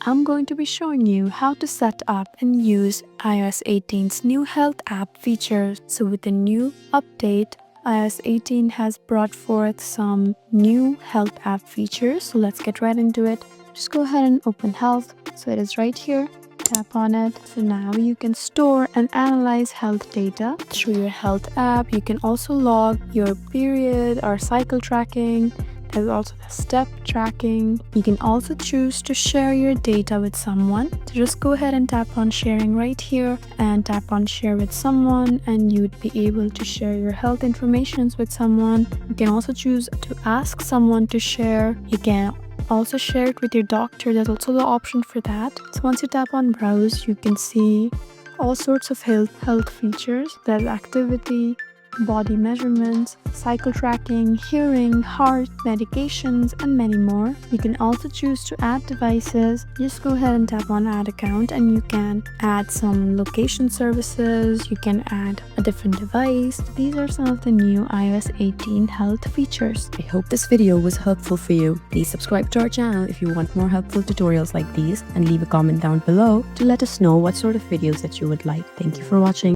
I'm going to be showing you how to set up and use iOS 18's new health app features. So with the new update, iOS 18 has brought forth some new health app features. So let's get right into it. Just go ahead and open health. So it is right here. Tap on it. So now you can store and analyze health data through your health app. You can also log your period or cycle tracking. There's also the step tracking. You can also choose to share your data with someone. So just go ahead and tap on sharing right here and tap on share with someone, and you'd be able to share your health information with someone. You can also choose to ask someone to share. You can also share it with your doctor. There's also the option for that. So once you tap on browse, you can see all sorts of health features. There's activity, body measurements, cycle tracking, hearing, heart, medications, and many more. You can also choose to add devices. Just go ahead and tap on add account and you can add some location services. You can add a different device. These are some of the new iOS 18 health features. I hope this video was helpful for you. Please subscribe to our channel if you want more helpful tutorials like these, and leave a comment down below to let us know what sort of videos that you would like. Thank you for watching.